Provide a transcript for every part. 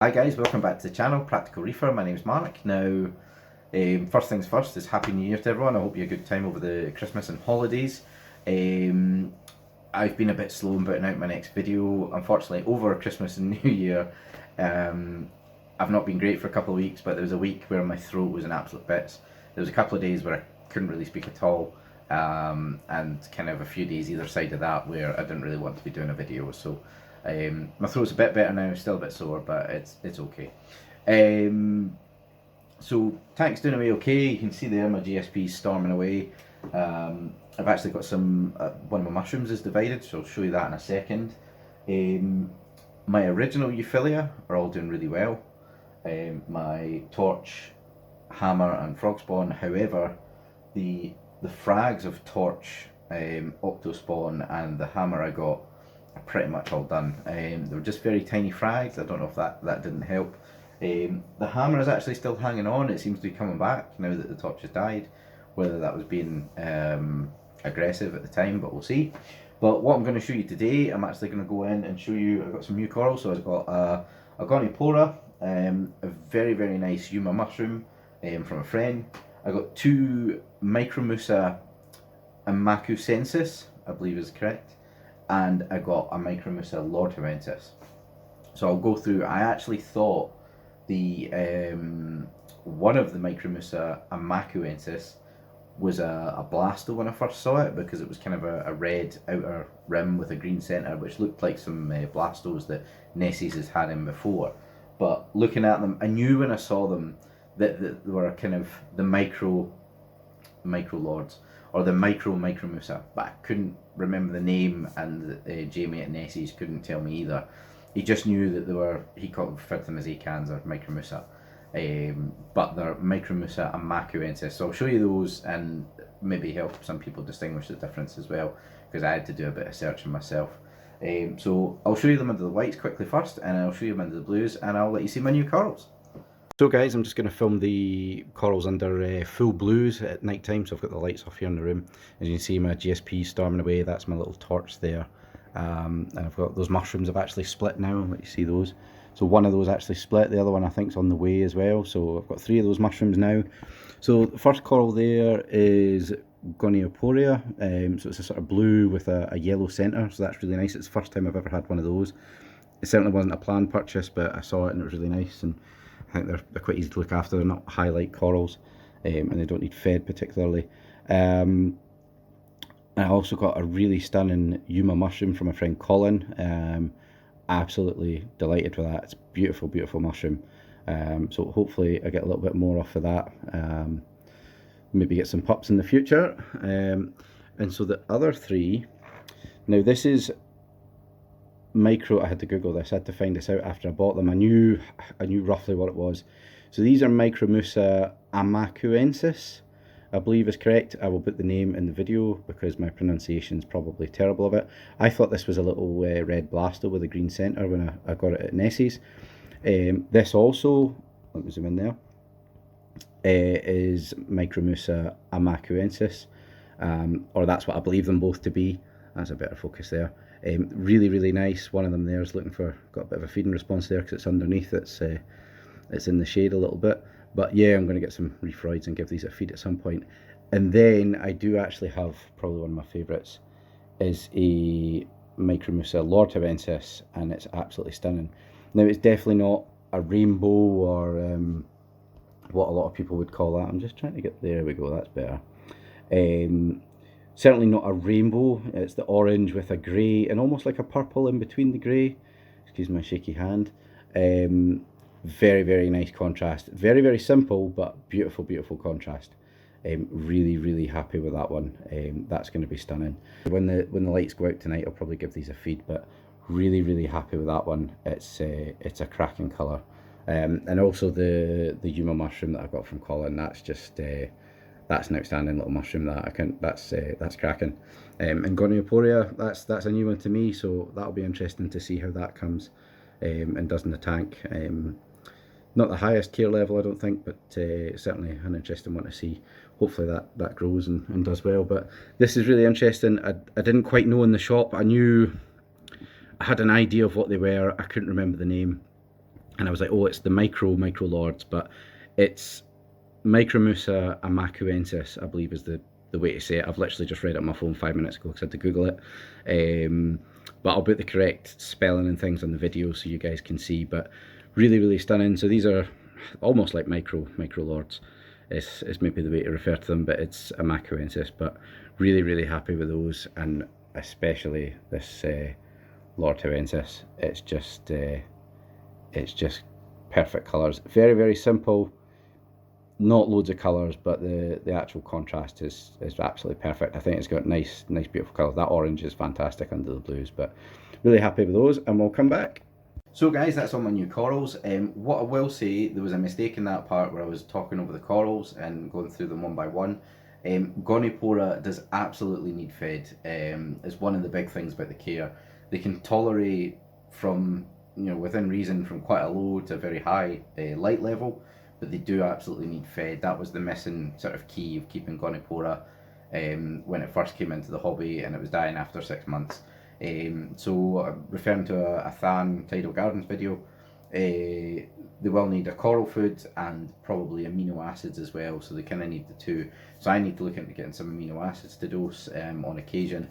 Hi guys, welcome back to the channel, Practical Reefer. My name's Mark. Now, first things first is Happy New Year to everyone. I hope you had a good time over the Christmas and holidays. I've been a bit slow in putting out my next video. Unfortunately, over Christmas and New Year, I've not been great for a couple of weeks, but there was a week where my throat was in absolute bits. There was a couple of days where I couldn't really speak at all, and kind of a few days either side of that where I didn't really want to be doing a video. So my throat's a bit better now, still a bit sore, but it's okay. So tank's doing away okay. You can see there my GSP's storming away. I've actually got some, one of my mushrooms is divided, so I'll show you that in a second. My original Euphilia are all doing really well. My torch, hammer and frog spawn, however, the frags of torch, octospawn and the hammer I got are pretty much all done. They were just very tiny frags. I don't know if that didn't help. The hammer is actually still hanging on. It seems to be coming back now that the torch has died. Whether that was being aggressive at the time, but we'll see. But what I'm going to show you today, I'm actually going to go in and show you, I've got some new corals. So I've got a Goniapora, a very, very nice Yuma Mushroom from a friend. I got two Micromussa Amakusensis, I believe is correct, and I got a Micromussa Lordhowensis. So I'll go through. I actually thought the one of the Micromussa Amakuensis was a blasto when I first saw it, because it was kind of a red outer rim with a green centre, which looked like some blastos that Nessie's has had in before. But looking at them, I knew when I saw them that they were kind of the micro lords, or the Micromussa, but I couldn't remember the name, and Jamie at Nessie's couldn't tell me either. He just knew that they were, he referred to them as Acans or Micromussa, but they're Micromussa Amakuensis. So I'll show you those and maybe help some people distinguish the difference as well, because I had to do a bit of searching myself. So I'll show you them under the whites quickly first, and I'll show you them under the blues, and I'll let you see my new corals. So guys, I'm just going to film the corals under full blues at night time, so I've got the lights off here in the room. As you can see, my GSP storming away. That's my little torch there. And I've got those mushrooms have actually split now. I'll let you see those. So one of those actually split, the other one I think is on the way as well. So I've got three of those mushrooms now. So the first coral there is Gonioporia. So it's a sort of blue with a yellow centre, so that's really nice. It's the first time I've ever had one of those. It certainly wasn't a planned purchase, but I saw it and it was really nice, and I think they're quite easy to look after. They're not highlight corals, and they don't need fed particularly. I also got a really stunning Yuma Mushroom from a friend Colin. Absolutely delighted with that. It's beautiful, beautiful mushroom. So hopefully I get a little bit more off of that. Maybe get some pups in the future. And so the other three, now this is micro. I had to Google this. I had to find this out after I bought them. I knew roughly what it was. So these are Micromussa Amakuensis, I believe is correct. I will put the name in the video because my pronunciation is probably terrible of it. I thought this was a little red blasto with a green centre when I got it at Nessie's. This also, let me zoom in there, is Micromussa Amakuensis, or that's what I believe them both to be. That's a better focus there. Really, really nice. One of them there is looking for, got a bit of a feeding response there because it's underneath. It's in the shade a little bit. But yeah, I'm going to get some refroids and give these a feed at some point. And then I do actually have probably one of my favourites is a Micromussa Lordhowensis, and it's absolutely stunning. Now it's definitely not a rainbow or what a lot of people would call that. I'm just trying to get, there we go, that's better. Certainly not a rainbow. It's the orange with a grey and almost like a purple in between the grey. Excuse my shaky hand. Very, very nice contrast. Very, very simple, but beautiful, beautiful contrast. Really, really happy with that one. That's going to be stunning. When the lights go out tonight, I'll probably give these a feed, but really, really happy with that one. It's a cracking colour. And also the Yuma mushroom that I got from Colin. That's just that's an outstanding little mushroom. That's cracking. And Gonioporia, that's a new one to me, so that'll be interesting to see how that comes and does in the tank. Not the highest care level, I don't think, but certainly an interesting one to see. Hopefully that grows and does well. But this is really interesting. I didn't quite know in the shop. I knew I had an idea of what they were. I couldn't remember the name. and I was like, oh, it's the micro lords, but it's Micromussa Amakuensis, I believe is the way to say it. I've literally just read it on my phone 5 minutes ago because I had to Google it. But I'll put the correct spelling and things on the video so you guys can see. But really stunning. So these are almost like micro lords. It's maybe the way to refer to them, but it's Amakuensis. But really happy with those, and especially this Lordhowensis. It's just perfect colours. Very simple. Not loads of colours, but the actual contrast is absolutely perfect. I think it's got nice beautiful colours. That orange is fantastic under the blues, but really happy with those, and we'll come back. So guys, that's all my new corals. What I will say, there was a mistake in that part where I was talking over the corals and going through them one by one. Goniapora does absolutely need fed. It's one of the big things about the care. They can tolerate from, within reason, from quite a low to a very high light level, but they do absolutely need fed. That was the missing sort of key of keeping Goniapora when it first came into the hobby, and it was dying after 6 months. So referring to a Than Tidal Gardens video, they will need a coral food and probably amino acids as well, so they kind of need the two. So I need to look into getting some amino acids to dose on occasion.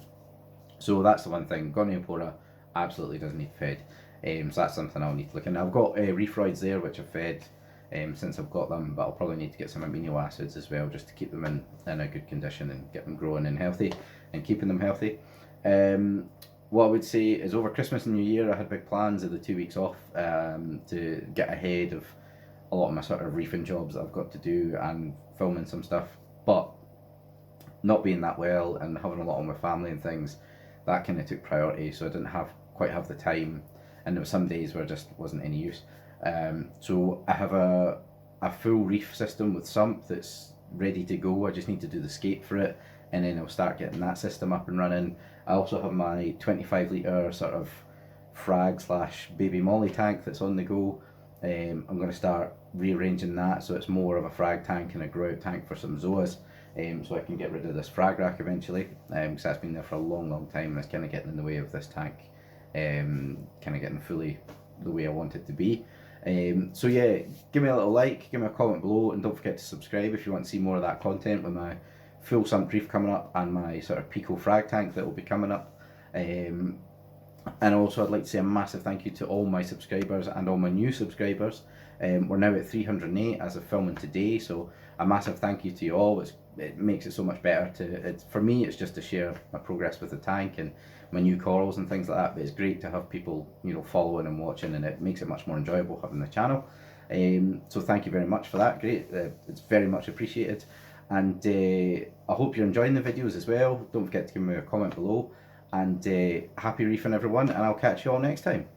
So that's the one thing. Goniopora absolutely does need fed. So that's something I'll need to look into. I've got Reefroids there which I've fed since I've got them, but I'll probably need to get some amino acids as well, just to keep them in a good condition and get them growing and healthy and keeping them healthy. What I would say is, over Christmas and New Year I had big plans of the 2 weeks off to get ahead of a lot of my sort of reefing jobs that I've got to do and filming some stuff, but not being that well and having a lot on my family and things, that kind of took priority, so I didn't quite have the time, and there were some days where it just wasn't any use. So I have a full reef system with sump that's ready to go. I just need to do the scape for it, and then I'll start getting that system up and running. I also have my 25 litre sort of frag slash baby molly tank that's on the go. I'm going to start rearranging that so it's more of a frag tank and a grow out tank for some zoas, so I can get rid of this frag rack eventually, because that's been there for a long time and it's kind of getting in the way of this tank kind of getting fully the way I want it to be. So yeah, give me a little like, give me a comment below, and don't forget to subscribe if you want to see more of that content with my full sump reef coming up and my sort of Pico frag tank that will be coming up. And also I'd like to say a massive thank you to all my subscribers and all my new subscribers. We're now at 308 as of filming today, so a massive thank you to you all. It makes it so much better for me. It's just to share my progress with the tank and my new corals and things like that, but it's great to have people following and watching, and it makes it much more enjoyable having the channel. So thank you very much for that. Great, it's very much appreciated, and I hope you're enjoying the videos as well. Don't forget to give me a comment below, and happy reefing everyone, and I'll catch you all next time.